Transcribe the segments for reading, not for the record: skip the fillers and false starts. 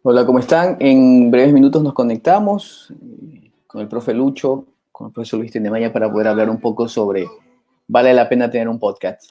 Hola, ¿cómo están? En breves minutos nos conectamos con el profe Lucho, con el profesor Luis Tenemaya para poder hablar un poco sobre ¿vale la pena tener un podcast?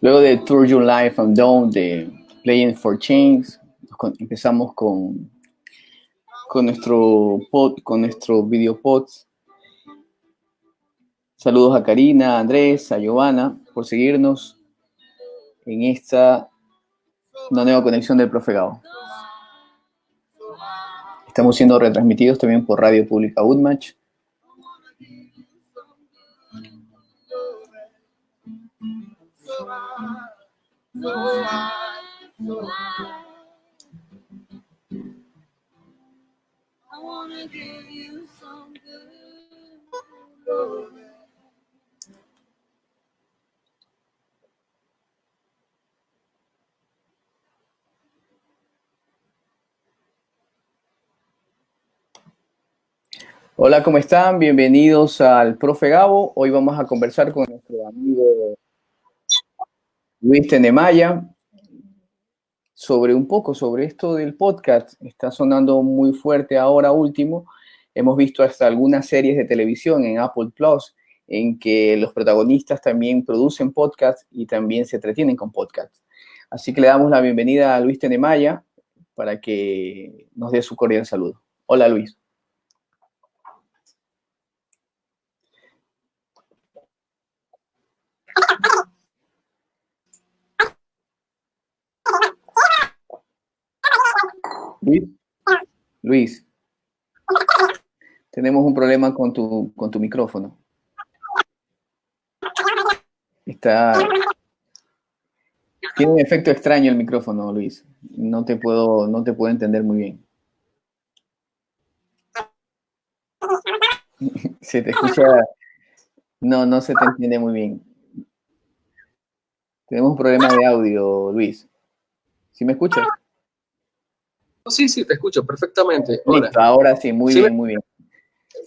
Luego de Tour Your Life and Down de Playing for Change, empezamos con nuestro video pod. Saludos a Karina, a Andrés, a Giovanna por seguirnos en esta nueva conexión del Profe Gabo. Estamos siendo retransmitidos también por Radio Pública Udmach. Hola, ¿cómo están? Bienvenidos al Profe Gabo. Hoy vamos a conversar con nuestro amigo Luis Tenemaya sobre esto del podcast. Está sonando muy fuerte ahora último. Hemos visto hasta algunas series de televisión en Apple Plus en que los protagonistas también producen podcasts y también se entretienen con podcasts. Así que le damos la bienvenida a Luis Tenemaya para que nos dé su cordial saludo. Hola, Luis. Luis, tenemos un problema con tu micrófono. Tiene un efecto extraño el micrófono, Luis. No te puedo entender muy bien. Se te escucha, no se te entiende muy bien. Tenemos un problema de audio, Luis. ¿Sí me escuchas? Sí, te escucho perfectamente. Hola. Listo, ahora sí, muy bien, muy bien.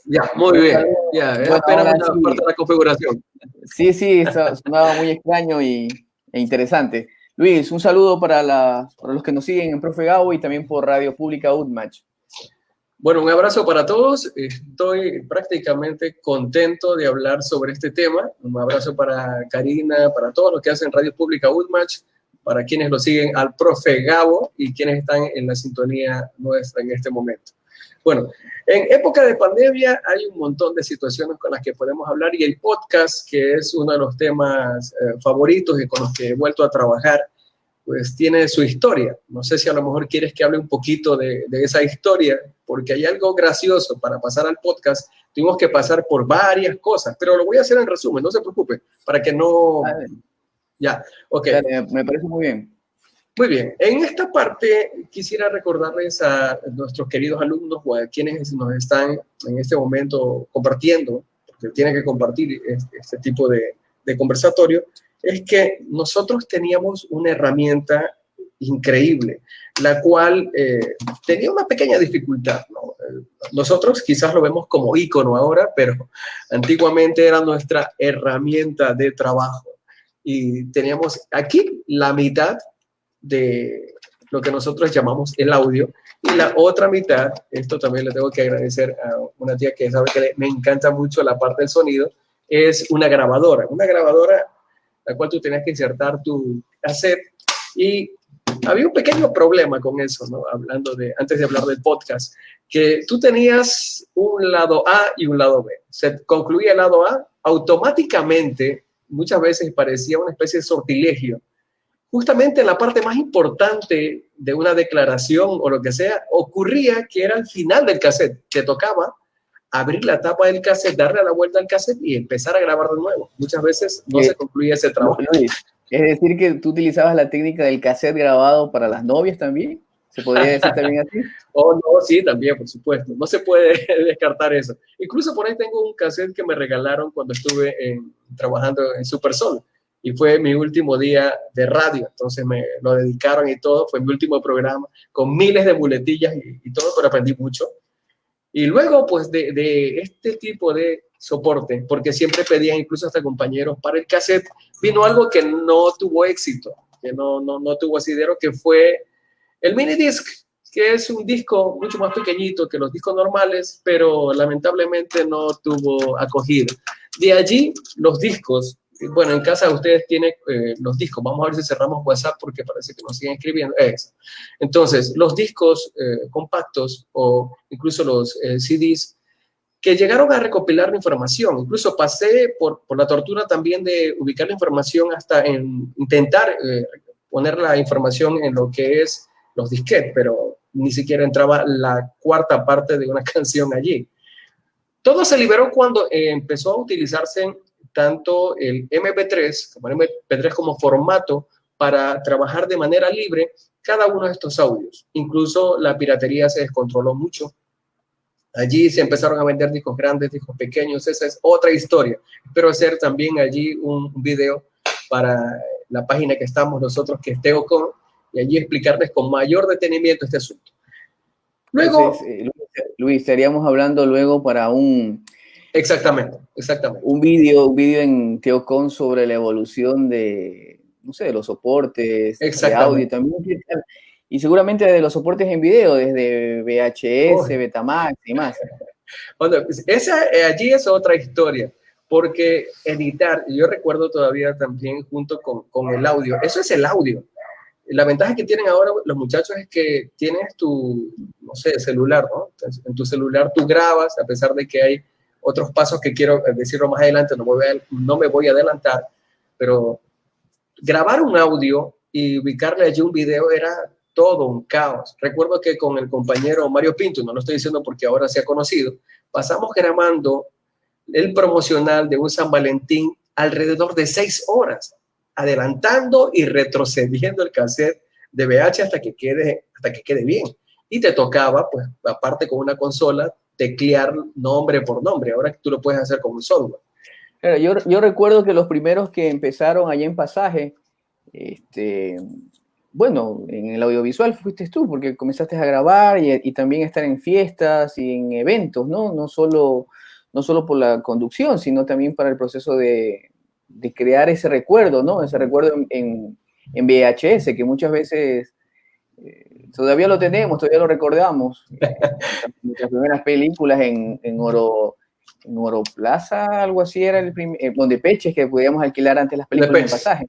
Ya, muy bien. Ya, es apenas una parte de la configuración. Sí, sonaba muy extraño e interesante. Luis, un saludo para los que nos siguen en Profe Gabo y también por Radio Pública UTMACH. Bueno, un abrazo para todos. Estoy prácticamente contento de hablar sobre este tema. Un abrazo para Karina, para todos los que hacen Radio Pública UTMACH, para quienes lo siguen al Profe Gabo y quienes están en la sintonía nuestra en este momento. Bueno, en época de pandemia hay un montón de situaciones con las que podemos hablar y el podcast, que es uno de los temas favoritos y con los que he vuelto a trabajar, pues tiene su historia. No sé si a lo mejor quieres que hable un poquito de esa historia, porque hay algo gracioso. Para pasar al podcast tuvimos que pasar por varias cosas, pero lo voy a hacer en resumen, no se preocupe, para que no... Ya, ok. Dale, me parece muy bien. Muy bien, en esta parte quisiera recordarles a nuestros queridos alumnos o a quienes nos están en este momento compartiendo, porque tienen que compartir este tipo de conversatorio, es que nosotros teníamos una herramienta increíble, la cual tenía una pequeña dificultad, ¿no? Nosotros quizás lo vemos como ícono ahora, pero antiguamente era nuestra herramienta de trabajo. Y teníamos aquí la mitad de lo que nosotros llamamos el audio, y la otra mitad, esto también le tengo que agradecer a una tía que sabe que me encanta mucho la parte del sonido, es una grabadora la cual tú tenías que insertar tu cassette, y había un pequeño problema con eso, ¿no? Antes de hablar del podcast, que tú tenías un lado A y un lado B. Se concluía el lado A, automáticamente, muchas veces parecía una especie de sortilegio. Justamente en la parte más importante de una declaración o lo que sea, ocurría que era al final del cassette. Te tocaba abrir la tapa del cassette, darle la vuelta al cassette y empezar a grabar de nuevo. Muchas veces no se concluía ese trabajo. Luis, es decir que tú utilizabas la técnica del cassette grabado para las novias también. ¿Se podría decir también así? Oh, no, sí, también, por supuesto. No se puede descartar eso. Incluso por ahí tengo un cassette que me regalaron cuando estuve trabajando en Supersol. Y fue mi último día de radio, entonces me lo dedicaron y todo, fue mi último programa, con miles de muletillas y todo, pero aprendí mucho. Y luego, pues, de este tipo de soporte, porque siempre pedían incluso hasta compañeros para el cassette, vino algo que no tuvo éxito, que no tuvo asidero, que fue el mini disc, que es un disco mucho más pequeñito que los discos normales, pero lamentablemente no tuvo acogida. De allí, los discos. Bueno, en casa ustedes tienen los discos. Vamos a ver si cerramos WhatsApp porque parece que nos siguen escribiendo. Entonces, los discos compactos o incluso los CDs que llegaron a recopilar la información. Incluso pasé por la tortura también de ubicar la información hasta en intentar poner la información en lo que es los disquetes, pero ni siquiera entraba la cuarta parte de una canción allí. Todo se liberó cuando empezó a utilizarse tanto el MP3 como el MP3 como formato para trabajar de manera libre cada uno de estos audios. Incluso la piratería se descontroló mucho. Allí se empezaron a vender discos grandes, discos pequeños. Esa es otra historia. Espero hacer también allí un video para la página que estamos nosotros, que es Teocon, y allí explicarles con mayor detenimiento este asunto. Luego, entonces, Luis, estaríamos hablando luego para un... Exactamente. Un video en Teocon sobre la evolución de, no sé, de los soportes de audio también. Y seguramente de los soportes en video, desde VHS, Betamax y más. Bueno, allí es otra historia, porque editar, yo recuerdo todavía también junto con el audio, eso es el audio. La ventaja que tienen ahora los muchachos es que tienes tu, no sé, celular, ¿no? Entonces, en tu celular tú grabas, a pesar de que hay otros pasos que quiero decirlo más adelante, no me voy a adelantar, pero grabar un audio y ubicarle allí un video era todo un caos. Recuerdo que con el compañero Mario Pinto, no lo estoy diciendo porque ahora se ha conocido, pasamos grabando el promocional de un San Valentín alrededor de 6 horas, adelantando y retrocediendo el cassette de VH hasta que quede bien. Y te tocaba, pues, aparte con una consola, teclear nombre por nombre. Ahora tú lo puedes hacer con un software. Yo recuerdo que los primeros que empezaron allá en Pasaje, bueno, en el audiovisual fuiste tú, porque comenzaste a grabar y también a estar en fiestas y en eventos, ¿no? No solo por la conducción, sino también para el proceso de crear ese recuerdo, ¿no? Ese recuerdo en VHS, que muchas veces todavía lo tenemos, todavía lo recordamos. Nuestras primeras películas en Oro Plaza, algo así era donde Peches, que podíamos alquilar antes las películas en Pasaje.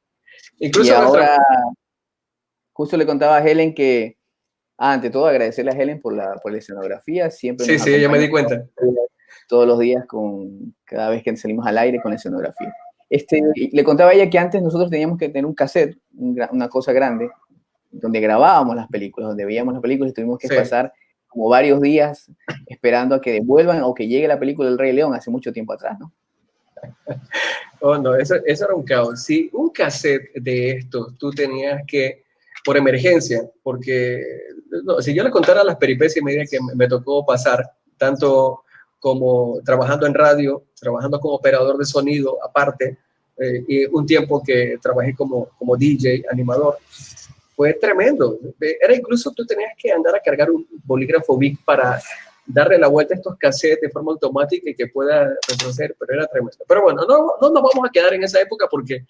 Incluso y ahora, justo le contaba a Helen que, ante todo, agradecerle a Helen por la escenografía. Siempre sí, ya me di cuenta. Todos los días, cada vez que salimos al aire con la escenografía. Le contaba a ella que antes nosotros teníamos que tener un cassette, una cosa grande, donde grabábamos las películas, donde veíamos las películas y tuvimos que pasar como varios días esperando a que devuelvan o que llegue la película del Rey León hace mucho tiempo atrás, ¿no? Oh, no, eso era un caos. Si un cassette de estos tú tenías que, por emergencia, porque no, si yo les contara las peripecias media que me tocó pasar, tanto como trabajando en radio, trabajando como operador de sonido aparte, y un tiempo que trabajé como DJ, animador, fue tremendo. Era incluso tú tenías que andar a cargar un bolígrafo Bic para darle la vuelta a estos cassettes de forma automática y que pueda retroceder, pero era tremendo. Pero bueno, no nos vamos a quedar en esa época porque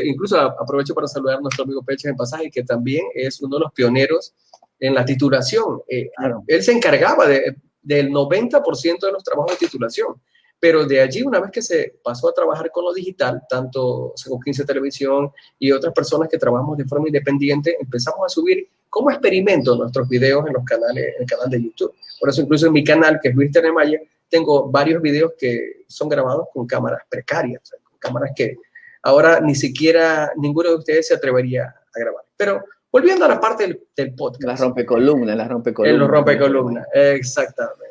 incluso aprovecho para saludar a nuestro amigo Peche en Pasaje, que también es uno de los pioneros en la titulación. Claro. Él se encargaba del 90% de los trabajos de titulación. Pero de allí, una vez que se pasó a trabajar con lo digital, tanto con 15 Televisión y otras personas que trabajamos de forma independiente, empezamos a subir como experimento nuestros videos en el canal de YouTube. Por eso incluso en mi canal, que es Luis Tenemaya, tengo varios videos que son grabados con cámaras precarias, o sea, con cámaras que ahora ni siquiera ninguno de ustedes se atrevería a grabar. Pero volviendo a la parte del podcast. Las rompecolumnas. En los rompecolumnas, exactamente.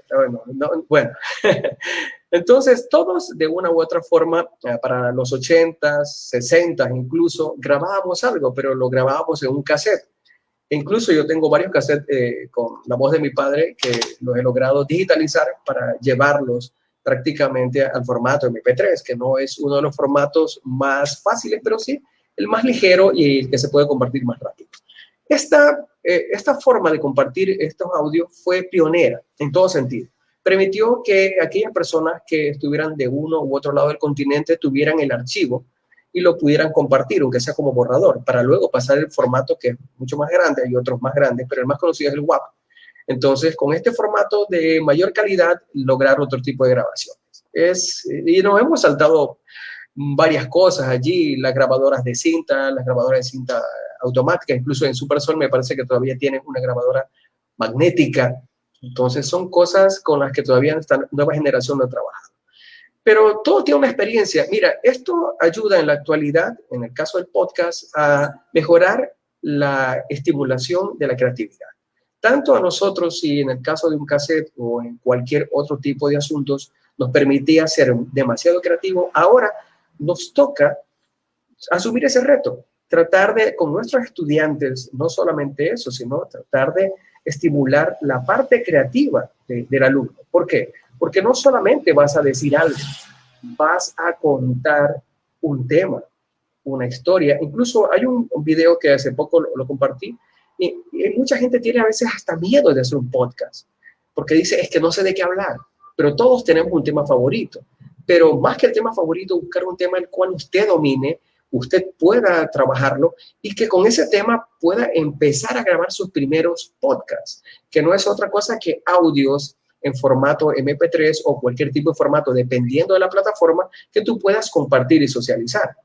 Bueno. Entonces, todos de una u otra forma, para los 80s, 60s incluso, grabábamos algo, pero lo grabábamos en un cassette. Incluso yo tengo varios cassettes con la voz de mi padre que los he logrado digitalizar para llevarlos prácticamente al formato MP3, que no es uno de los formatos más fáciles, pero sí el más ligero y el que se puede compartir más rápido. Esta forma de compartir estos audios fue pionera en todo sentido. Permitió que aquellas personas que estuvieran de uno u otro lado del continente tuvieran el archivo y lo pudieran compartir, aunque sea como borrador, para luego pasar el formato que es mucho más grande. Hay otros más grandes, pero el más conocido es el WAV. Entonces, con este formato de mayor calidad, lograr otro tipo de grabaciones. Y nos hemos saltado varias cosas allí, las grabadoras de cinta automática, incluso en Supersol me parece que todavía tienen una grabadora magnética. Entonces son cosas con las que todavía esta nueva generación no ha trabajado. Pero todo tiene una experiencia. Mira, esto ayuda en la actualidad, en el caso del podcast, a mejorar la estimulación de la creatividad. Tanto a nosotros, si en el caso de un cassette o en cualquier otro tipo de asuntos nos permitía ser demasiado creativo, ahora nos toca asumir ese reto. Tratar de, con nuestros estudiantes, no solamente eso, sino tratar de estimular la parte creativa del alumno. ¿Por qué? Porque no solamente vas a decir algo, vas a contar un tema, una historia. Incluso hay un video que hace poco lo compartí y mucha gente tiene a veces hasta miedo de hacer un podcast porque dice, es que no sé de qué hablar, pero todos tenemos un tema favorito. Pero más que el tema favorito, buscar un tema el cual usted domine, usted pueda trabajarlo y que con ese tema pueda empezar a grabar sus primeros podcasts, que no es otra cosa que audios en formato MP3 o cualquier tipo de formato, dependiendo de la plataforma, que tú puedas compartir y socializar.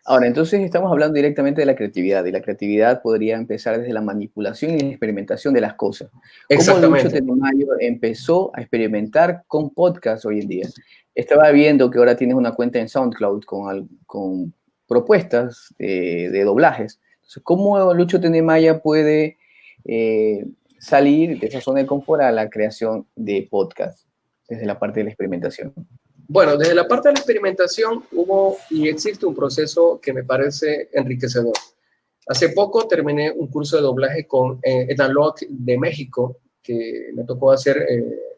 Ahora, entonces estamos hablando directamente de la creatividad, y la creatividad podría empezar desde la manipulación y la experimentación de las cosas. ¿Cómo Lucho Tenemayo empezó a experimentar con podcasts hoy en día? Estaba viendo que ahora tienes una cuenta en SoundCloud con propuestas de doblajes. Entonces, ¿cómo Lucho Tenemaya puede salir de esa zona de confort a la creación de podcast desde la parte de la experimentación? Bueno, desde la parte de la experimentación hubo y existe un proceso que me parece enriquecedor. Hace poco terminé un curso de doblaje con Enalog de México, que me tocó hacer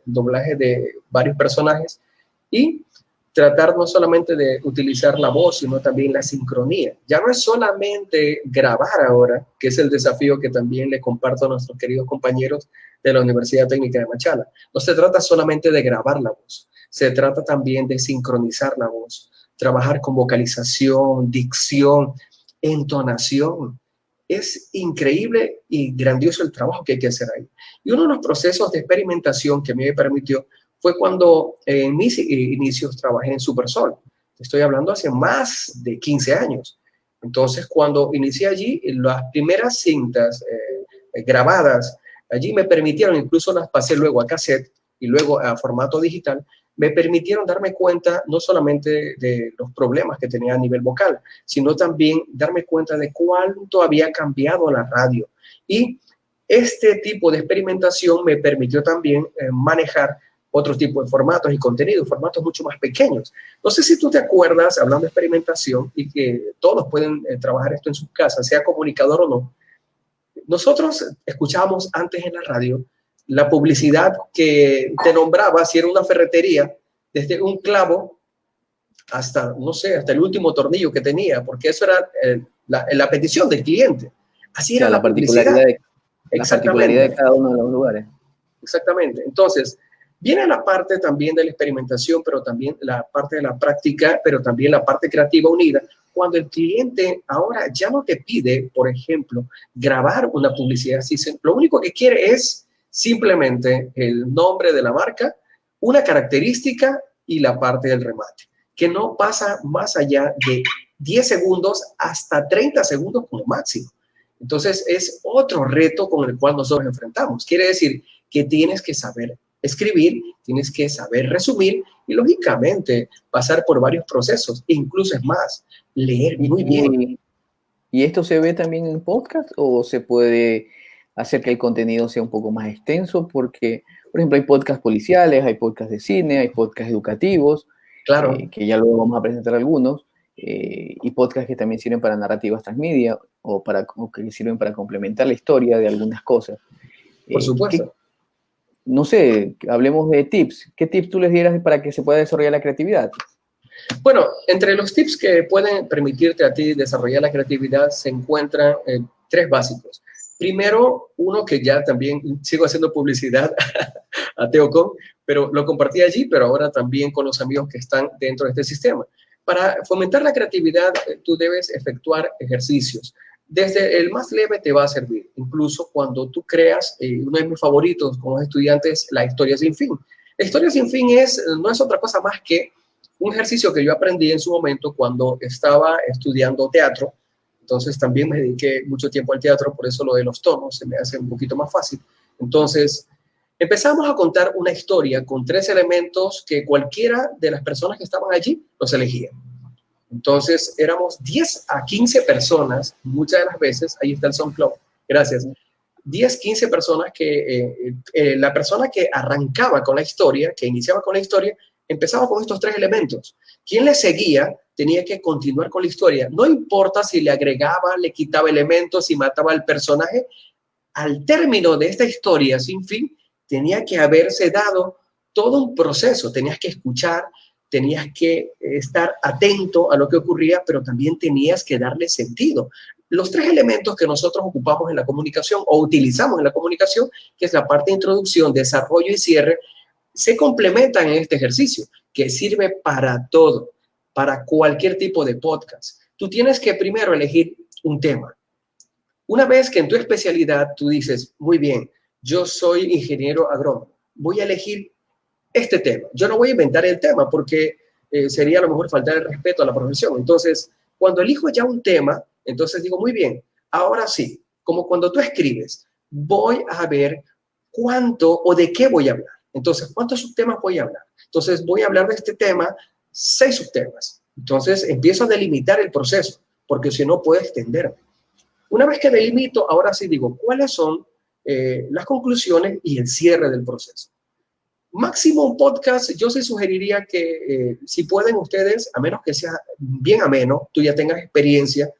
doblaje de varios personajes y tratar no solamente de utilizar la voz, sino también la sincronía. Ya no es solamente grabar ahora, que es el desafío que también le comparto a nuestros queridos compañeros de la Universidad Técnica de Machala. No se trata solamente de grabar la voz, se trata también de sincronizar la voz, trabajar con vocalización, dicción, entonación. Es increíble y grandioso el trabajo que hay que hacer ahí. Y uno de los procesos de experimentación que a mí me permitió fue cuando en mis inicios trabajé en Supersol. Estoy hablando hace más de 15 años. Entonces, cuando inicié allí, las primeras cintas grabadas allí me permitieron, incluso las pasé luego a cassette y luego a formato digital, me permitieron darme cuenta no solamente de los problemas que tenía a nivel vocal, sino también darme cuenta de cuánto había cambiado la radio. Y este tipo de experimentación me permitió también manejar otro tipo de formatos y contenidos, formatos mucho más pequeños. No sé si tú te acuerdas, hablando de experimentación, y que todos pueden trabajar esto en sus casas, sea comunicador o no. Nosotros escuchábamos antes en la radio la publicidad que te nombraba si era una ferretería, desde un clavo hasta, no sé, hasta el último tornillo que tenía, porque eso era la petición del cliente. Así era Claro, la publicidad. la particularidad de cada uno de los lugares. Exactamente. Entonces, viene la parte también de la experimentación, pero también la parte de la práctica, pero también la parte creativa unida. Cuando el cliente ahora ya no te pide, por ejemplo, grabar una publicidad, lo único que quiere es simplemente el nombre de la marca, una característica y la parte del remate, que no pasa más allá de 10 segundos hasta 30 segundos como máximo. Entonces, es otro reto con el cual nosotros enfrentamos. Quiere decir que tienes que saber escribir, tienes que saber resumir y, lógicamente, pasar por varios procesos. Incluso es más, leer muy bien. ¿Y esto se ve también en podcast o se puede hacer que el contenido sea un poco más extenso? Porque, por ejemplo, hay podcasts policiales, hay podcasts de cine, hay podcasts educativos, Claro. que ya luego vamos a presentar algunos, y podcasts que también sirven para narrativas transmedia o que sirven para complementar la historia de algunas cosas. Por supuesto. No sé, hablemos de tips. ¿Qué tips tú les dieras para que se pueda desarrollar la creatividad? Bueno, entre los tips que pueden permitirte a ti desarrollar la creatividad se encuentran tres básicos. Primero, uno que ya también sigo haciendo publicidad a Teocom, pero lo compartí allí, pero ahora también con los amigos que están dentro de este sistema. Para fomentar la creatividad, tú debes efectuar ejercicios. Desde el más leve te va a servir, incluso cuando tú creas, uno de mis favoritos con los estudiantes, la historia sin fin. La historia sin fin no es otra cosa más que un ejercicio que yo aprendí en su momento cuando estaba estudiando teatro. Entonces también me dediqué mucho tiempo al teatro, por eso lo de los tonos se me hace un poquito más fácil. Entonces empezamos a contar una historia con 3 elementos que cualquiera de las personas que estaban allí los elegía. Entonces éramos 10 a 15 personas, muchas de las veces, ahí está el SoundCloud, gracias, 10, 15 personas que la persona que arrancaba con la historia, que iniciaba con la historia, empezaba con estos 3 elementos. Quien le seguía tenía que continuar con la historia. No importa si le agregaba, le quitaba elementos, si mataba al personaje. Al término de esta historia sin fin, tenía que haberse dado todo un proceso. Tenías que escuchar, tenías que estar atento a lo que ocurría, pero también tenías que darle sentido. Los 3 elementos que nosotros ocupamos en la comunicación o utilizamos en la comunicación, que es la parte de introducción, desarrollo y cierre, se complementan en este ejercicio, que sirve para todo, para cualquier tipo de podcast. Tú tienes que primero elegir un tema. Una vez que en tu especialidad tú dices, muy bien, yo soy ingeniero agrónomo, voy a elegir este tema. Yo no voy a inventar el tema porque sería a lo mejor faltar el respeto a la profesión. Entonces, cuando elijo ya un tema, entonces digo, muy bien, ahora sí, como cuando tú escribes, voy a ver cuánto o de qué voy a hablar. Entonces, ¿cuántos subtemas voy a hablar? Entonces, voy a hablar de este tema, 6 subtemas. Entonces, empiezo a delimitar el proceso, porque si no, puedo extenderme. Una vez que delimito, ahora sí digo, ¿cuáles son las conclusiones y el cierre del proceso? Máximo un podcast, yo sí sugeriría que si pueden ustedes, a menos que sea bien ameno, tú ya tengas experiencia,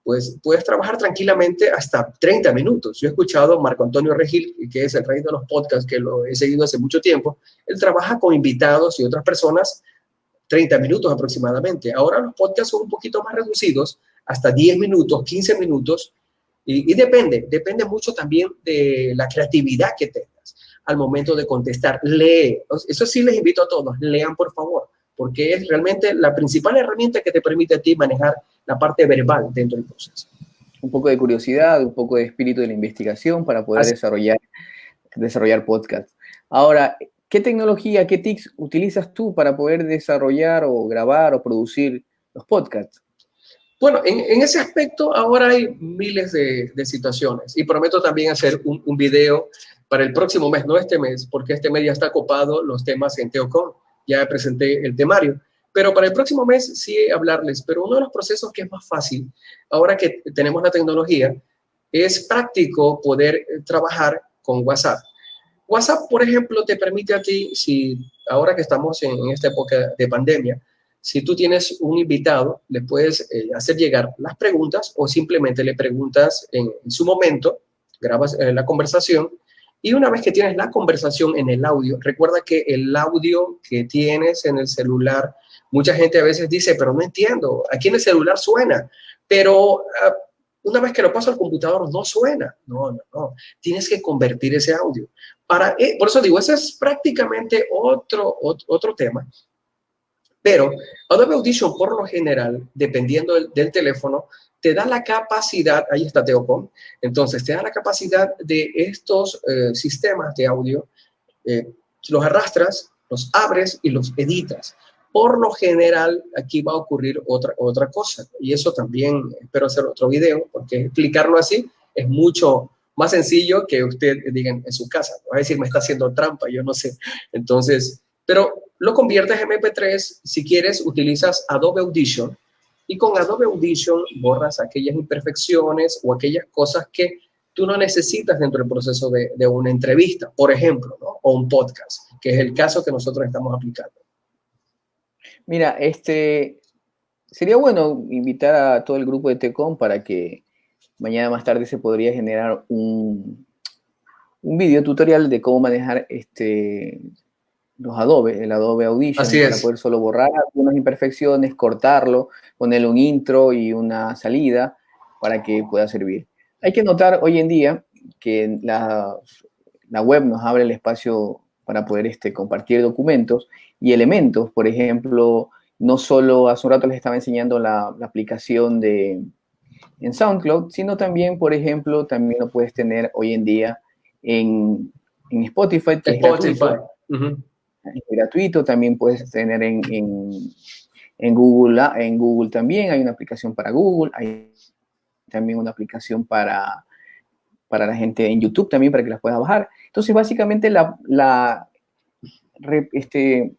pues puedes trabajar tranquilamente hasta 30 minutos. Yo he escuchado a Marco Antonio Regil, que es el rey de los podcasts, que lo he seguido hace mucho tiempo. Él trabaja con invitados y otras personas 30 minutos aproximadamente. Ahora los podcasts son un poquito más reducidos, hasta 10 minutos, 15 minutos, y depende mucho también de la creatividad que tengas al momento de contestar. Lee, eso sí les invito a todos, lean por favor, porque es realmente la principal herramienta que te permite a ti manejar la parte verbal dentro del proceso. Un poco de curiosidad, un poco de espíritu de la investigación para poder desarrollar podcasts. Ahora, ¿qué tecnología, qué TICs utilizas tú para poder desarrollar o grabar o producir los podcasts? Bueno, en ese aspecto ahora hay miles de situaciones y prometo también hacer un video para el próximo mes, no este mes, porque este mes ya está copado los temas en Teocon, ya presenté el temario, pero para el próximo mes sí hablarles, pero uno de los procesos que es más fácil, ahora que tenemos la tecnología, es práctico poder trabajar con WhatsApp. WhatsApp, por ejemplo, te permite a ti, si ahora que estamos en esta época de pandemia, si tú tienes un invitado, le puedes hacer llegar las preguntas o simplemente le preguntas en su momento, grabas la conversación y una vez que tienes la conversación en el audio, recuerda que el audio que tienes en el celular, mucha gente a veces dice, pero no entiendo, aquí en el celular suena, pero una vez que lo paso al computador no suena. No. Tienes que convertir ese audio. Por eso digo, ese es prácticamente otro tema. Pero Adobe Audition, por lo general, dependiendo del teléfono, te da la capacidad, ahí está Teocom, entonces te da la capacidad de estos sistemas de audio, los arrastras, los abres y los editas. Por lo general, aquí va a ocurrir otra cosa, y eso también espero hacer otro video, porque explicarlo así es mucho más sencillo que usted diga en su casa. Va a decir, me está haciendo trampa, yo no sé. Entonces, pero lo conviertes en MP3, si quieres utilizas Adobe Audition y con Adobe Audition borras aquellas imperfecciones o aquellas cosas que tú no necesitas dentro del proceso de una entrevista, por ejemplo, ¿no? O un podcast, que es el caso que nosotros estamos aplicando. Mira, sería bueno invitar a todo el grupo de Tecom para que mañana más tarde se podría generar un video tutorial de cómo manejar el Adobe Audition, Así para es. poder solo borrar algunas imperfecciones, cortarlo, ponerle un intro y una salida para que pueda servir. Hay que notar hoy en día que la web nos abre el espacio para poder compartir documentos y elementos. Por ejemplo, no solo hace un rato les estaba enseñando la aplicación en SoundCloud, sino también, por ejemplo, también lo puedes tener hoy en día en Spotify, que es gratuito. Uh-huh. Es gratuito, también puedes tener en Google, en Google también, hay una aplicación para Google, hay también una aplicación para la gente en YouTube también, para que las puedas bajar. Entonces, básicamente,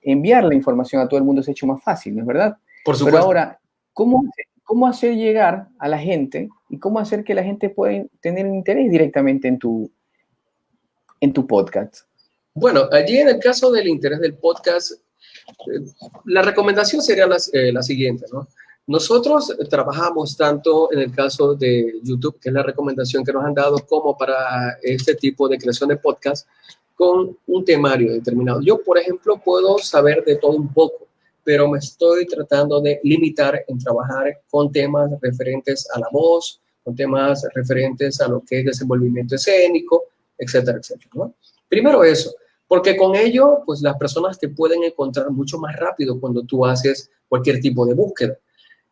enviar la información a todo el mundo se ha hecho más fácil, ¿no es verdad? Por supuesto. Pero ahora, ¿cómo hacer llegar a la gente y cómo hacer que la gente pueda tener interés directamente en tu podcast? Bueno, allí en el caso del interés del podcast, la recomendación sería la siguiente, ¿no? Nosotros trabajamos tanto en el caso de YouTube, que es la recomendación que nos han dado, como para este tipo de creación de podcast, con un temario determinado. Yo, por ejemplo, puedo saber de todo un poco, pero me estoy tratando de limitar en trabajar con temas referentes a la voz, con temas referentes a lo que es desenvolvimiento escénico, etcétera, etcétera, ¿no? Primero eso. Porque con ello, pues las personas te pueden encontrar mucho más rápido cuando tú haces cualquier tipo de búsqueda.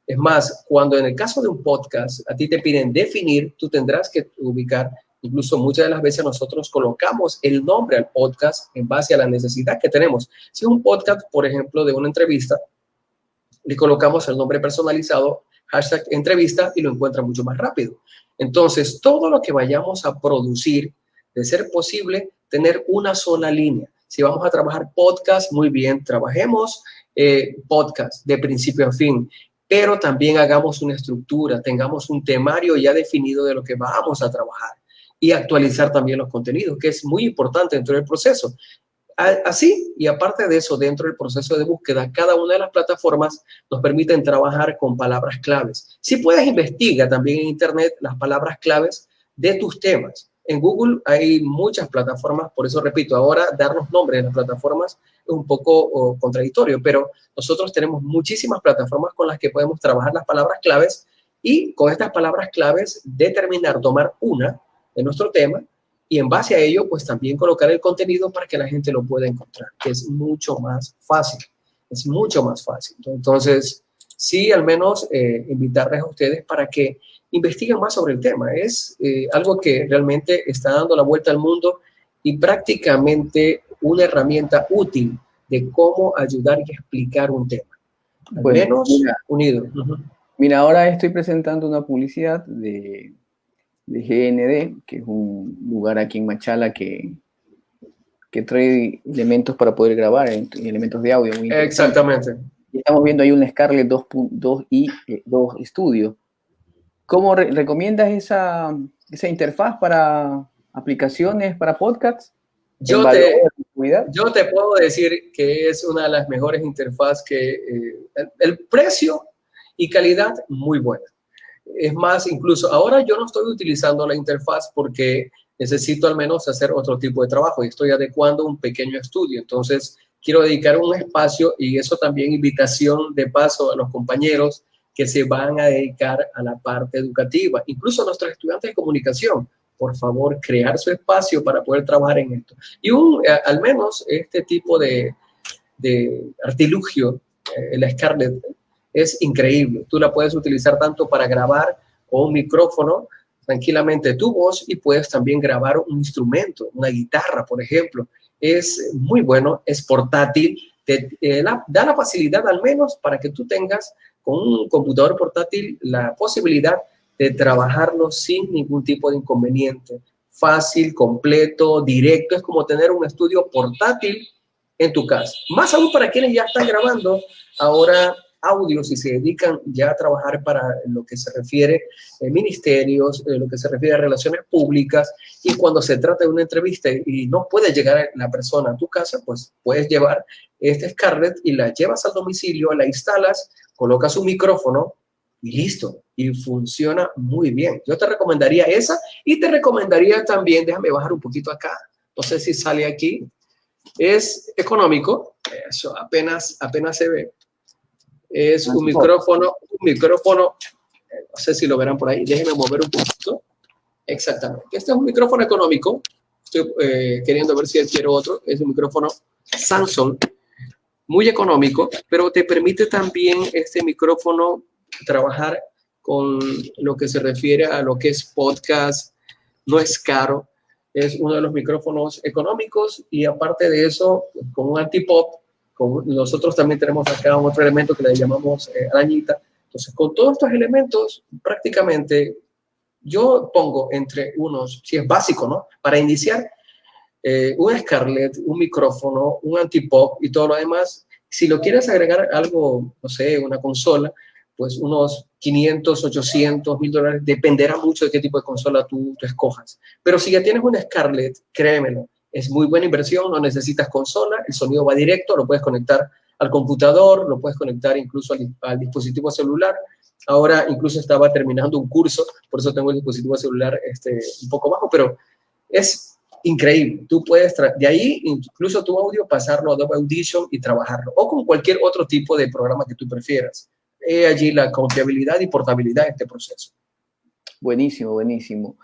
Es más, cuando en el caso de un podcast a ti te piden definir, tú tendrás que ubicar, incluso muchas de las veces nosotros colocamos el nombre al podcast en base a la necesidad que tenemos. Si es un podcast, por ejemplo, de una entrevista, le colocamos el nombre personalizado, hashtag entrevista, y lo encuentra mucho más rápido. Entonces, todo lo que vayamos a producir, de ser posible, tener una sola línea. Si vamos a trabajar podcast, muy bien, trabajemos podcast de principio a fin. pero también hagamos una estructura, tengamos un temario ya definido de lo que vamos a trabajar y actualizar también los contenidos, que es muy importante dentro del proceso. Así, y aparte de eso, dentro del proceso de búsqueda, cada una de las plataformas nos permiten trabajar con palabras claves. Si puedes, investiga también en Internet las palabras claves de tus temas. En Google hay muchas plataformas, por eso repito, ahora darnos nombres de las plataformas es un poco contradictorio, pero nosotros tenemos muchísimas plataformas con las que podemos trabajar las palabras claves y con estas palabras claves determinar, tomar una de nuestro tema y en base a ello, pues también colocar el contenido para que la gente lo pueda encontrar, que es mucho más fácil, es mucho más fácil. Entonces, sí, al menos invitarles a ustedes para que investiguen más sobre el tema. Es algo que realmente está dando la vuelta al mundo y prácticamente una herramienta útil de cómo ayudar y explicar un tema. Al menos unido. Mira, ahora estoy presentando una publicidad de GND, que es un lugar aquí en Machala que trae elementos para poder grabar, elementos de audio. Muy exactamente. Y estamos viendo ahí un Scarlett 2.2 y 2 Studio. ¿Cómo recomiendas esa interfaz para aplicaciones, para podcasts? Yo te puedo decir que es una de las mejores interfaces que el precio y calidad muy buena. Es más, incluso ahora yo no estoy utilizando la interfaz porque necesito al menos hacer otro tipo de trabajo y estoy adecuando un pequeño estudio. Entonces, quiero dedicar un espacio y eso también invitación de paso a los compañeros que se van a dedicar a la parte educativa, incluso a nuestros estudiantes de comunicación. Por favor, crear su espacio para poder trabajar en esto. Y al menos este tipo de artilugio, la Scarlett, es increíble. Tú la puedes utilizar tanto para grabar con un micrófono, tranquilamente tu voz, y puedes también grabar un instrumento, una guitarra, por ejemplo. Es muy bueno, es portátil, da la facilidad al menos para que tú tengas con un computador portátil la posibilidad de trabajarlo sin ningún tipo de inconveniente. Fácil, completo, directo, es como tener un estudio portátil en tu casa. Más aún para quienes ya están grabando ahora audios y se dedican ya a trabajar para lo que se refiere a ministerios, lo que se refiere a relaciones públicas, y cuando se trata de una entrevista y no puede llegar la persona a tu casa, pues puedes llevar este Scarlett y la llevas al domicilio, la instalas, colocas un micrófono y listo, y funciona muy bien. Yo te recomendaría esa y te recomendaría también, déjame bajar un poquito acá, no sé si sale aquí, es económico, eso apenas se ve. Es un micrófono, no sé si lo verán por ahí, déjenme mover un poquito. Exactamente. Este es un micrófono económico, estoy queriendo ver si quiero otro, es un micrófono Samsung, muy económico, pero te permite también este micrófono trabajar con lo que se refiere a lo que es podcast, no es caro, es uno de los micrófonos económicos y aparte de eso, con un antipop. Nosotros también tenemos acá otro elemento que le llamamos arañita. Entonces, con todos estos elementos, prácticamente yo pongo entre unos, si es básico, ¿no? Para iniciar, un Scarlett, un micrófono, un antipop y todo lo demás. Si lo quieres agregar algo, no sé, una consola, pues unos 500, 800, $1,000, dependerá mucho de qué tipo de consola tú escojas. Pero si ya tienes una Scarlett, créemelo, es muy buena inversión, no necesitas consola, el sonido va directo, lo puedes conectar al computador, lo puedes conectar incluso al dispositivo celular. Ahora incluso estaba terminando un curso, por eso tengo el dispositivo celular un poco bajo, pero es increíble. Tú puedes, de ahí incluso tu audio, pasarlo a Adobe Audition y trabajarlo, o con cualquier otro tipo de programa que tú prefieras. Allí la confiabilidad y portabilidad de este proceso. Buenísimo, buenísimo.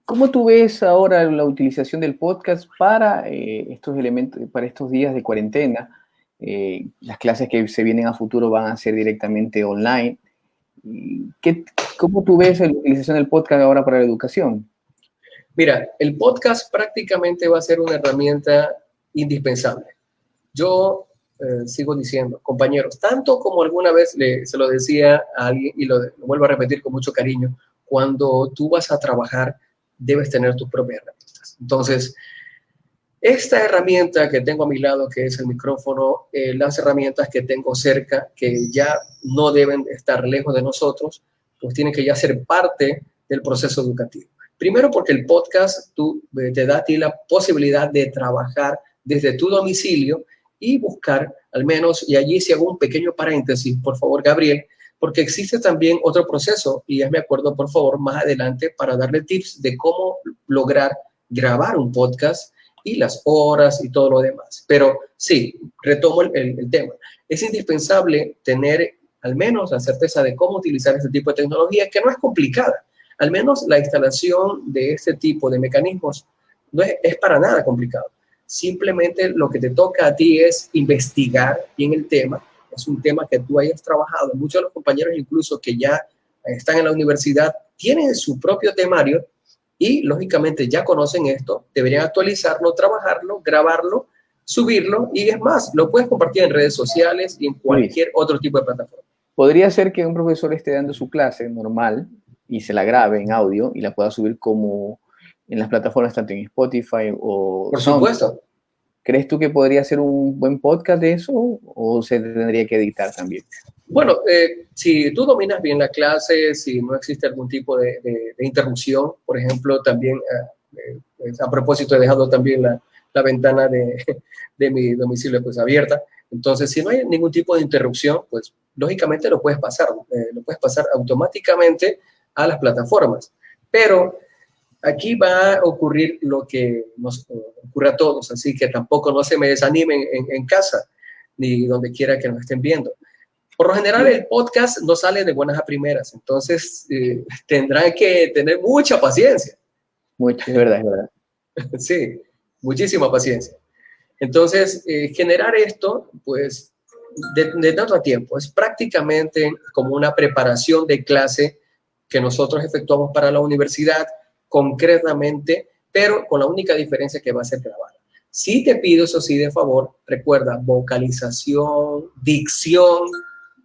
¿Cómo tú ves ahora la utilización del podcast para estos elementos, para estos días de cuarentena? Las clases que se vienen a futuro van a ser directamente online. ¿Cómo tú ves la utilización del podcast ahora para la educación? Mira, el podcast prácticamente va a ser una herramienta indispensable. Yo sigo diciendo, compañeros, tanto como alguna vez se lo decía a alguien y lo vuelvo a repetir con mucho cariño, cuando tú vas a trabajar, debes tener tus propias herramientas. Entonces, Esta herramienta que tengo a mi lado, que es el micrófono, las herramientas que tengo cerca, que ya no deben estar lejos de nosotros, pues tienen que ya ser parte del proceso educativo. Primero porque el podcast te da a ti la posibilidad de trabajar desde tu domicilio y buscar al menos, y allí si hago un pequeño paréntesis, por favor, Gabriel, porque existe también otro proceso, y ya me acuerdo, por favor, más adelante para darle tips de cómo lograr grabar un podcast y las horas y todo lo demás. Pero sí, retomo el tema. Es indispensable tener al menos la certeza de cómo utilizar este tipo de tecnología, que no es complicada. Al menos la instalación de este tipo de mecanismos no es para nada complicado. Simplemente lo que te toca a ti es investigar bien el tema. Es un tema que tú hayas trabajado. Muchos de los compañeros, incluso que ya están en la universidad, tienen su propio temario y, lógicamente, ya conocen esto. Deberían actualizarlo, trabajarlo, grabarlo, subirlo y, es más, lo puedes compartir en redes sociales y en cualquier otro tipo de plataforma. Podría ser que un profesor esté dando su clase normal y se la grabe en audio y la pueda subir como en las plataformas tanto en Spotify o Por supuesto. ¿Crees tú que podría ser un buen podcast de eso o se tendría que editar también? Bueno, si tú dominas bien la clase, si no existe algún tipo de interrupción, por ejemplo, también a propósito he dejado también la ventana de mi domicilio pues abierta. Entonces, si no hay ningún tipo de interrupción, pues lógicamente lo puedes pasar automáticamente a las plataformas. Pero aquí va a ocurrir lo que nos ocurre a todos, así que tampoco no se me desanimen en casa ni donde quiera que nos estén viendo. Por lo general, el podcast no sale de buenas a primeras, entonces tendrán que tener mucha paciencia. Es verdad, es verdad. Sí, muchísima paciencia. Entonces, generar esto, pues, de tanto tiempo, es prácticamente como una preparación de clase que nosotros efectuamos para la universidad, concretamente, pero con la única diferencia que va a ser grabada. Si te pido, eso sí, de favor, recuerda, vocalización, dicción,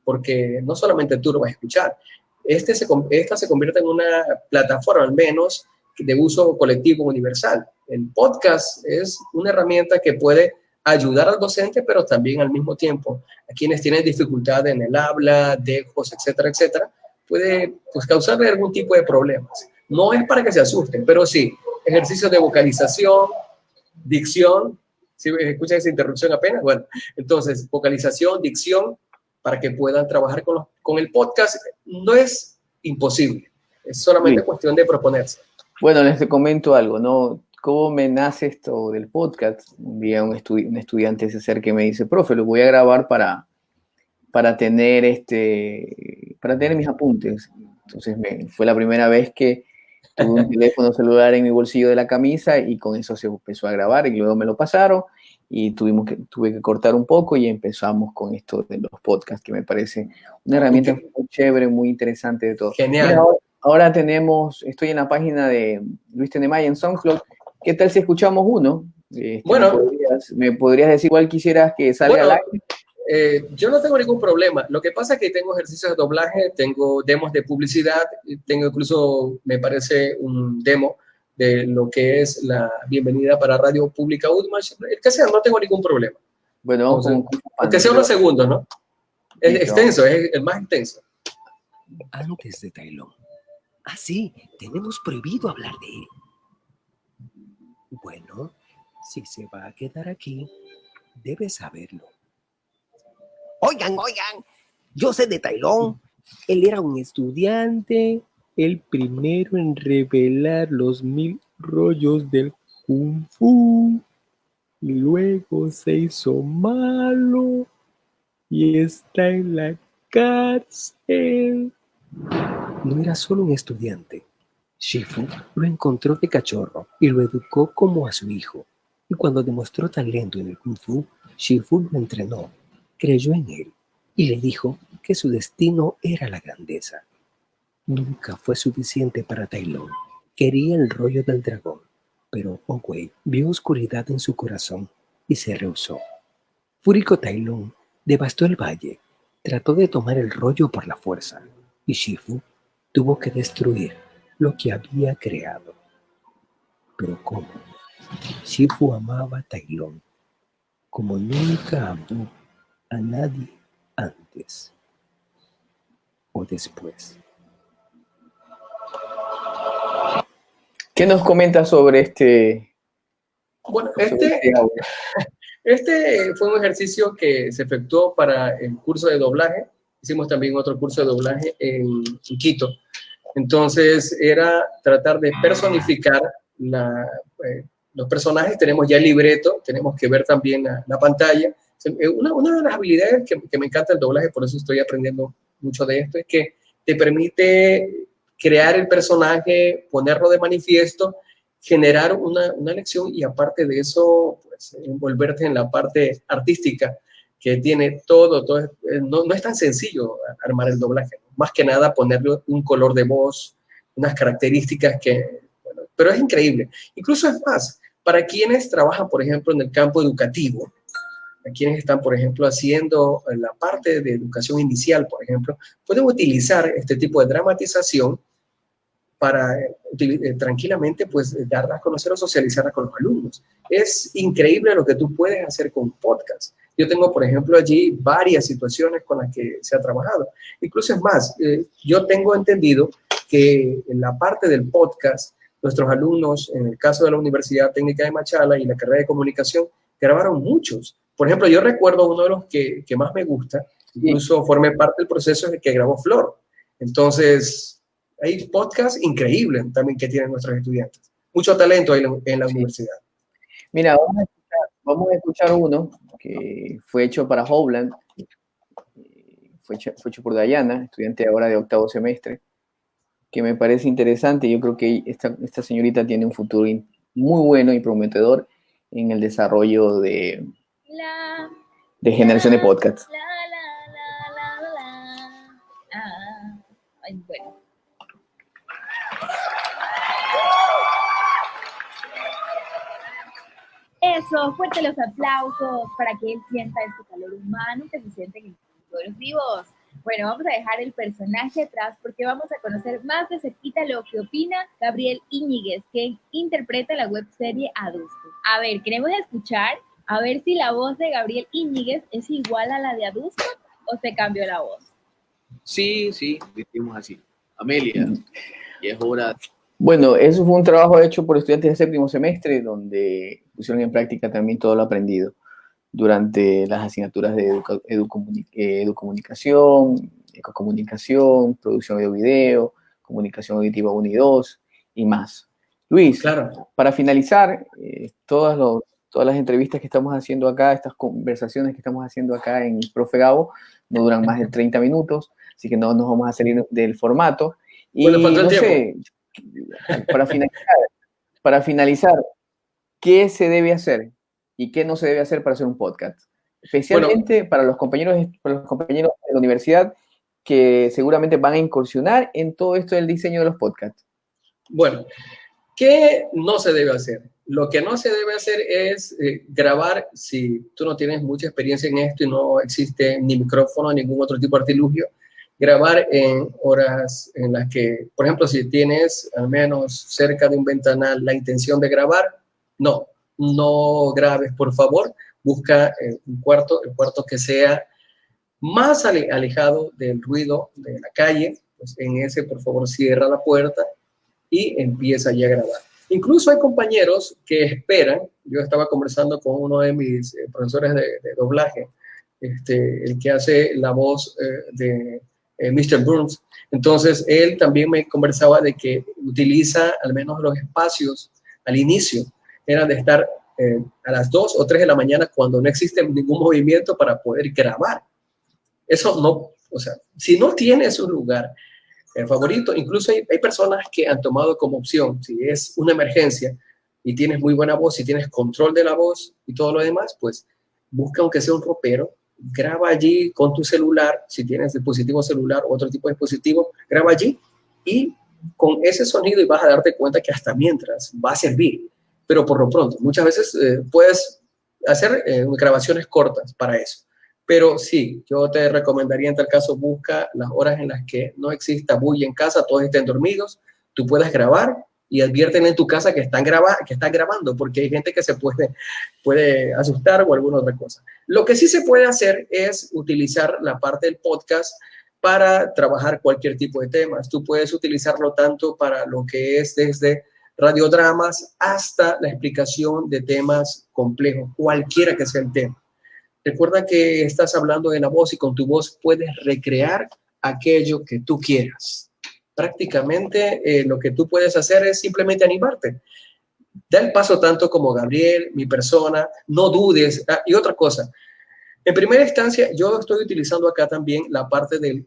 porque no solamente tú lo vas a escuchar. Esta se convierte en una plataforma, al menos, de uso colectivo universal. El podcast es una herramienta que puede ayudar al docente, pero también al mismo tiempo a quienes tienen dificultad en el habla, dejos, etcétera, etcétera, puede pues, causarle algún tipo de problemas. No es para que se asusten, pero sí, ejercicios de vocalización, dicción, si escuchan esa interrupción apenas, bueno, entonces, vocalización, dicción, para que puedan trabajar con el podcast, no es imposible, es solamente cuestión de proponerse. Bueno, les comento algo, ¿no? ¿Cómo me nace esto del podcast? Un día un estudiante se acerca y me dice, profe, lo voy a grabar para tener mis apuntes. Entonces fue la primera vez que tuve un teléfono celular en mi bolsillo de la camisa y con eso se empezó a grabar y luego me lo pasaron y tuve que cortar un poco y empezamos con esto de los podcasts, que me parece una herramienta muy chévere, muy interesante de todo. Genial. Mira, ahora estoy en la página de Luis Tenemayer en SoundCloud. ¿Qué tal si escuchamos uno? Bueno. ¿Me podrías decir cuál quisieras que salga al aire? Yo no tengo ningún problema. Lo que pasa es que tengo ejercicios de doblaje, tengo demos de publicidad, tengo incluso, me parece, un demo de lo que es la bienvenida para Radio Pública Udmach. El que sea, no tengo ningún problema. Bueno, vamos con aunque sea unos segundos, ¿no? Es extenso, es el más intenso. Antes de Tailón. Así, tenemos prohibido hablar de él. Bueno, si se va a quedar aquí, debe saberlo. Oigan, yo sé de Tailón. Él era un estudiante, el primero en revelar los 1000 rollos del Kung Fu. Y luego se hizo malo y está en la cárcel. No era solo un estudiante. Shifu lo encontró de cachorro y lo educó como a su hijo. Y cuando demostró talento en el Kung Fu, Shifu lo entrenó, creyó en él y le dijo que su destino era la grandeza. Nunca fue suficiente para Tailón. Quería el rollo del dragón, pero Oogway vio oscuridad en su corazón y se rehusó. Fúrico Tailón devastó el valle, trató de tomar el rollo por la fuerza y Shifu tuvo que destruir lo que había creado. ¿Pero cómo? Shifu amaba a Tailón como nunca amó a nadie antes o después. ¿Qué nos comenta sobre Bueno, sobre este audio? este fue un ejercicio que se efectuó para el curso de doblaje. Hicimos también otro curso de doblaje en Quito. Entonces era tratar de personificar los personajes. Tenemos ya el libreto, tenemos que ver también la pantalla. Una de las habilidades que me encanta el doblaje, por eso estoy aprendiendo mucho de esto, es que te permite crear el personaje, ponerlo de manifiesto, generar una lección y aparte de eso, pues, envolverte en la parte artística que tiene todo no es tan sencillo armar el doblaje, ¿no? Más que nada ponerle un color de voz, unas características bueno, pero es increíble. Incluso es más, para quienes trabajan, por ejemplo, en el campo educativo, a quienes están, por ejemplo, haciendo la parte de educación inicial, por ejemplo, pueden utilizar este tipo de dramatización para tranquilamente pues darla a conocer o socializarla con los alumnos. Es increíble lo que tú puedes hacer con podcast. Yo tengo, por ejemplo, allí varias situaciones con las que se ha trabajado. Incluso es más, yo tengo entendido que en la parte del podcast, nuestros alumnos, en el caso de la Universidad Técnica de Machala y la carrera de comunicación, grabaron muchos. Por ejemplo, yo recuerdo uno de los que más me gusta, incluso formé parte del proceso en el que grabó Flor. Entonces, hay podcasts increíbles también que tienen nuestros estudiantes. Mucho talento hay en la universidad. Mira, vamos a escuchar uno que fue hecho para Howland, fue hecho por Dayana, estudiante ahora de 8º semestre, que me parece interesante. Yo creo que esta señorita tiene un futuro muy bueno y prometedor en el desarrollo de generación de podcasts. Bueno. Eso, fuerte los aplausos para que él sienta este calor humano que se siente en los vivos. Bueno, vamos a dejar el personaje atrás porque vamos a conocer más de cerquita lo que opina Gabriel Íñiguez, que interpreta la webserie Adusco. A ver, queremos escuchar, a ver si la voz de Gabriel Íñiguez es igual a la de Adusco o se cambió la voz. Sí, decimos así. Amelia, y es hora. Bueno, eso fue un trabajo hecho por estudiantes de 7º semestre, donde pusieron en práctica también todo lo aprendido durante las asignaturas de educomunicación, ecocomunicación, producción de video, comunicación auditiva 1 y 2 y más. Luis, claro, para finalizar, todas las entrevistas que estamos haciendo acá, estas conversaciones que estamos haciendo acá en Profe Gabo, no duran más de 30 minutos, así que no nos vamos a salir del formato. Y bueno, faltó el tiempo. Sé, para finalizar, ¿qué se debe hacer y qué no se debe hacer para hacer un podcast? Especialmente para los compañeros de la universidad que seguramente van a incursionar en todo esto del diseño de los podcasts. Bueno, ¿qué no se debe hacer? Lo que no se debe hacer es grabar, si tú no tienes mucha experiencia en esto y no existe ni micrófono, ni ningún otro tipo de artilugio, grabar en horas en las que, por ejemplo, si tienes al menos cerca de un ventanal la intención de grabar, no grabes, por favor. Busca el cuarto que sea más alejado del ruido de la calle. Pues en ese, por favor, cierra la puerta y empieza ya a grabar. Incluso hay compañeros que esperan. Yo estaba conversando con uno de mis profesores de doblaje, el que hace la voz de Mr. Burns. Entonces, él también me conversaba de que utiliza al menos los espacios al inicio, era de estar a las 2 o 3 de la mañana cuando no existe ningún movimiento para poder grabar. Eso no, o sea, si no tienes un lugar favorito, incluso hay personas que han tomado como opción, si es una emergencia y tienes muy buena voz, si tienes control de la voz y todo lo demás, pues busca aunque sea un ropero, graba allí con tu celular, si tienes dispositivo celular o otro tipo de dispositivo, graba allí y con ese sonido y vas a darte cuenta que hasta mientras va a servir. Pero por lo pronto, muchas veces puedes hacer grabaciones cortas para eso. Pero sí, yo te recomendaría en tal caso, busca las horas en las que no exista bulla en casa, todos estén dormidos, tú puedas grabar y adviértenle en tu casa que están grabando, porque hay gente que se puede asustar o alguna otra cosa. Lo que sí se puede hacer es utilizar la parte del podcast para trabajar cualquier tipo de temas. Tú puedes utilizarlo tanto para lo que es desde radiodramas hasta la explicación de temas complejos, cualquiera que sea el tema. Recuerda que estás hablando de la voz y con tu voz puedes recrear aquello que tú quieras. Prácticamente lo que tú puedes hacer es simplemente animarte. Da el paso tanto como Gabriel, mi persona, no dudes. Y otra cosa, en primera instancia, yo estoy utilizando acá también la parte del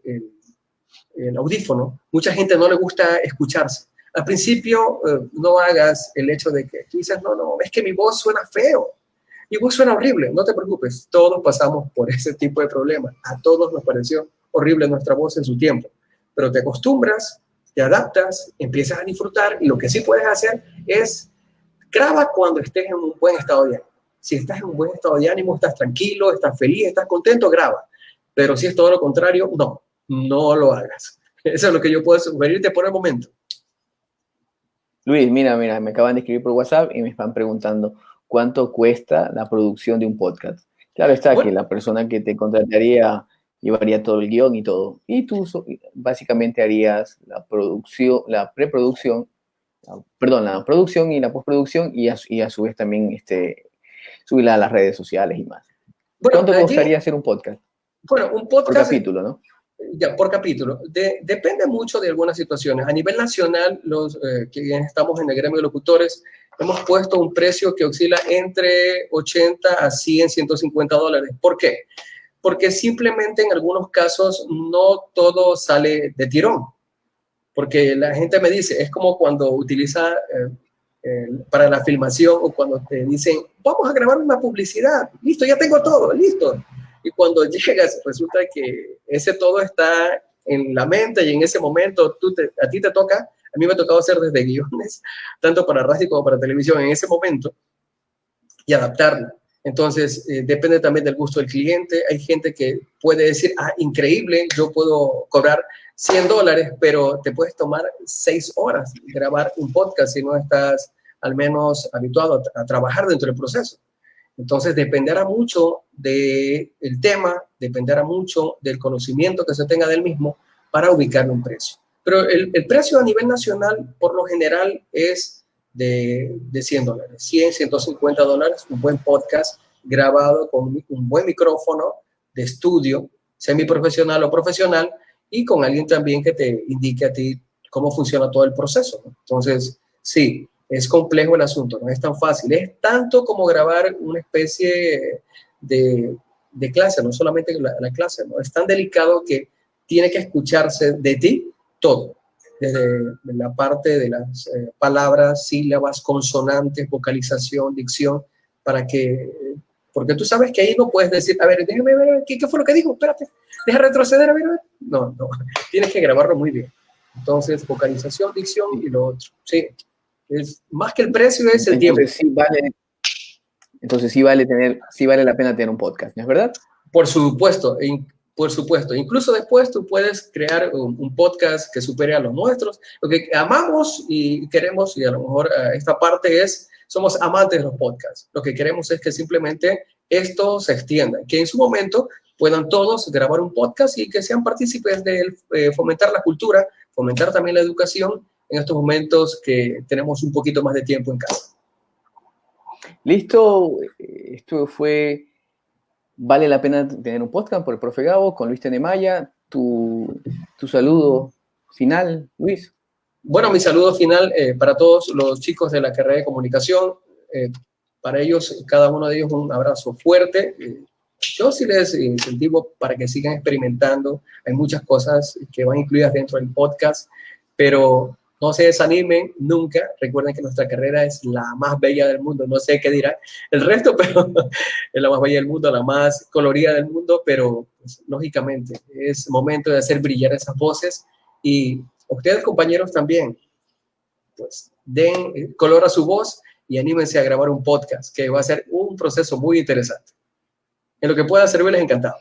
el audífono. Mucha gente no le gusta escucharse. Al principio, no hagas el hecho de que tú dices, no, es que mi voz suena feo. Mi voz suena horrible. No te preocupes, todos pasamos por ese tipo de problemas. A todos nos pareció horrible nuestra voz en su tiempo. Pero te acostumbras, te adaptas, empiezas a disfrutar y lo que sí puedes hacer es graba cuando estés en un buen estado de ánimo. Si estás en un buen estado de ánimo, estás tranquilo, estás feliz, estás contento, graba. Pero si es todo lo contrario, no lo hagas. Eso es lo que yo puedo sugerirte por el momento. Luis, mira, me acaban de escribir por WhatsApp y me están preguntando cuánto cuesta la producción de un podcast. Claro está que la persona que te contrataría llevaría todo el guión y todo. Y tú básicamente harías la producción y la postproducción y a su vez también subirla a las redes sociales y más. ¿Cuánto costaría hacer un podcast? Bueno, un podcast... Por capítulo, ¿no? Ya, por capítulo. Depende mucho de algunas situaciones. A nivel nacional, los que estamos en el gremio de locutores, hemos puesto un precio que oscila entre 80 a 100, 150 dólares. ¿Por qué? Porque simplemente en algunos casos no todo sale de tirón. Porque la gente me dice, es como cuando utiliza para la filmación o cuando te dicen, vamos a grabar una publicidad. Listo, ya tengo todo, listo. Y cuando llegas, resulta que ese todo está en la mente y en ese momento a ti te toca, a mí me ha tocado hacer desde guiones, tanto para radio como para televisión en ese momento, y adaptarlo. Entonces, depende también del gusto del cliente. Hay gente que puede decir, increíble, yo puedo cobrar 100 dólares, pero te puedes tomar 6 horas grabar un podcast si no estás al menos habituado a trabajar dentro del proceso. Entonces, dependerá mucho del tema, dependerá mucho del conocimiento que se tenga del mismo para ubicarle un precio. Pero el precio a nivel nacional, por lo general, es de 100 dólares, 100, 150 dólares, un buen podcast grabado con un buen micrófono de estudio, semiprofesional o profesional, y con alguien también que te indique a ti cómo funciona todo el proceso. Entonces, sí, es complejo el asunto, no es tan fácil. Es tanto como grabar una especie de clase, no solamente la clase, ¿no? Es tan delicado que tiene que escucharse de ti todo, desde la parte de las palabras, sílabas, consonantes, vocalización, dicción, porque tú sabes que ahí no puedes decir, a ver, déjame ver, ¿qué fue lo que dijo? Espérate, deja retroceder, a ver. No, tienes que grabarlo muy bien. Entonces, vocalización, dicción y lo otro. Sí, es más que el precio, es el tiempo. Entonces sí vale la pena tener un podcast, ¿no es verdad? Por supuesto. Incluso después tú puedes crear un podcast que supere a los nuestros. Lo que amamos y queremos, y a lo mejor esta parte somos amantes de los podcasts. Lo que queremos es que simplemente esto se extienda, que en su momento puedan todos grabar un podcast y que sean partícipes de fomentar la cultura, fomentar también la educación en estos momentos que tenemos un poquito más de tiempo en casa. Listo, esto fue Vale la pena tener un podcast por el profe Gabo con Luis Tenemaya. Tu saludo final, Luis. Bueno, mi saludo final para todos los chicos de la carrera de comunicación. Para ellos, cada uno de ellos, un abrazo fuerte. Yo sí les incentivo para que sigan experimentando. Hay muchas cosas que van incluidas dentro del podcast, pero no se desanimen nunca. Recuerden que nuestra carrera es la más bella del mundo. No sé qué dirá el resto, pero es la más bella del mundo, la más colorida del mundo, pero pues, lógicamente es momento de hacer brillar esas voces y ustedes, compañeros, también, pues den color a su voz y anímense a grabar un podcast, que va a ser un proceso muy interesante. En lo que pueda servirles, encantado.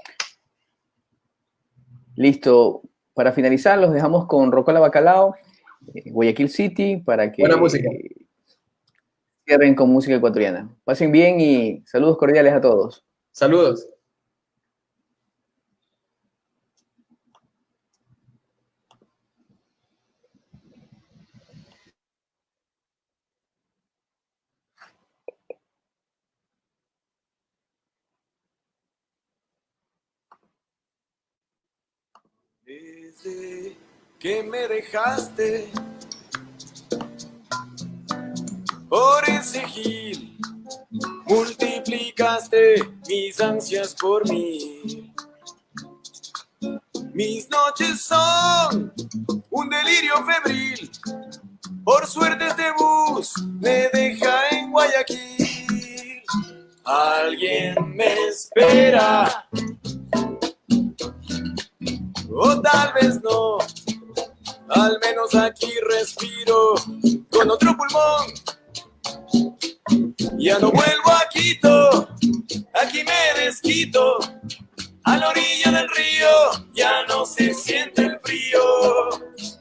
Listo. Para finalizar, los dejamos con Rocola Bacalao Guayaquil City para que Buena música. cierren con música ecuatoriana. Pasen bien y saludos cordiales a todos. Saludos. Desde que me dejaste por ese gil, multiplicaste mis ansias por mí. Mis noches son un delirio febril. Por suerte este bus me deja en Guayaquil. Alguien me espera, o tal vez no. Al menos aquí respiro con otro pulmón. Ya no vuelvo a Quito, aquí me desquito. A la orilla del río ya no se siente el frío.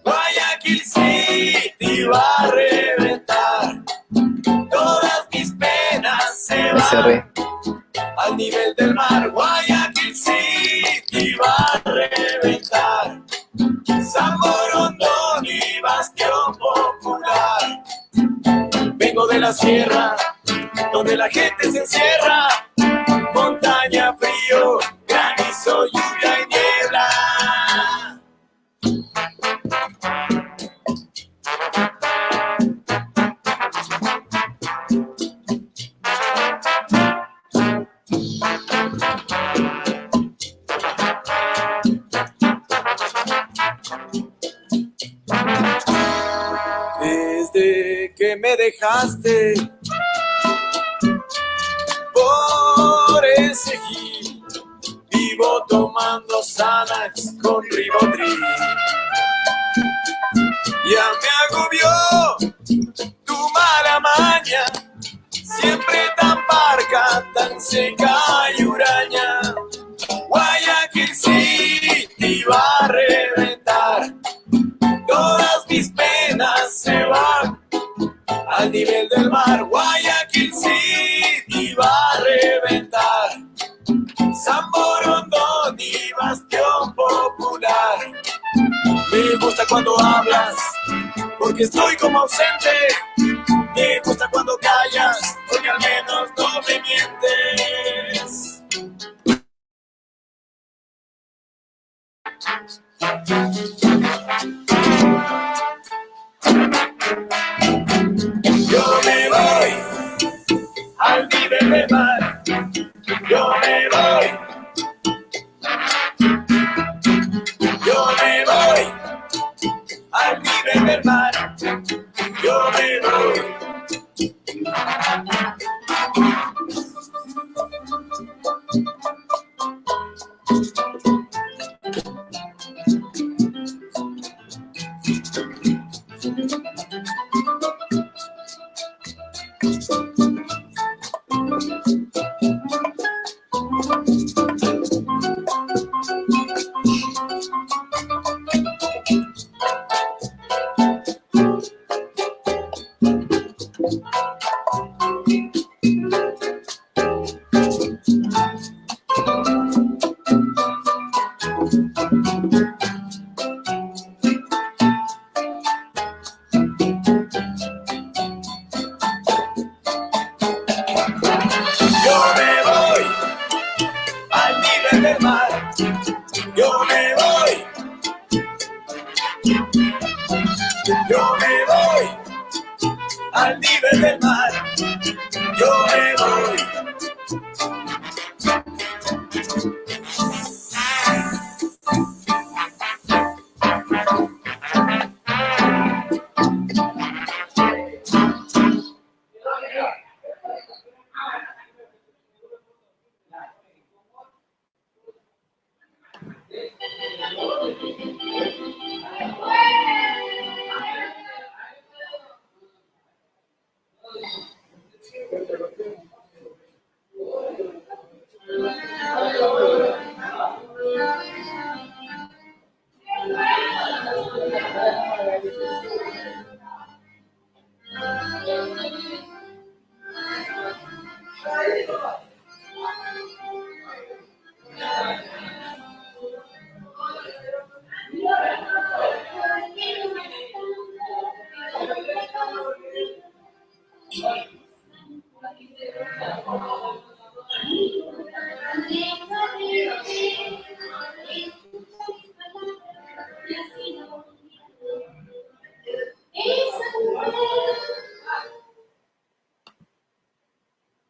Guayaquil City va a reventar. Todas mis penas se van al nivel del mar. Guayaquil City va a reventar. San Borondón y Bastión Popular. Vengo de la sierra, donde la gente se encierra. Montaña, frío, granizo, lluvia y niebla. Desde que me dejaste por ese gil, vivo tomando Xanax con Rivotril. Ya me agobió tu mala maña, siempre tan parca, tan seca y huraña. Guayaquil City va a reventar. Todas mis penas se van al nivel del mar. Guayaquil City va a reventar. San Borondón y Bastión Popular. Me gusta cuando hablas, porque estoy como ausente. Me gusta cuando callas, porque al menos no me mientes. Yo me voy al nivel del mar. Yo me voy. Yo me voy al nivel del mar. Yo me voy. Yo me voy al nivel del mar. Yo me voy.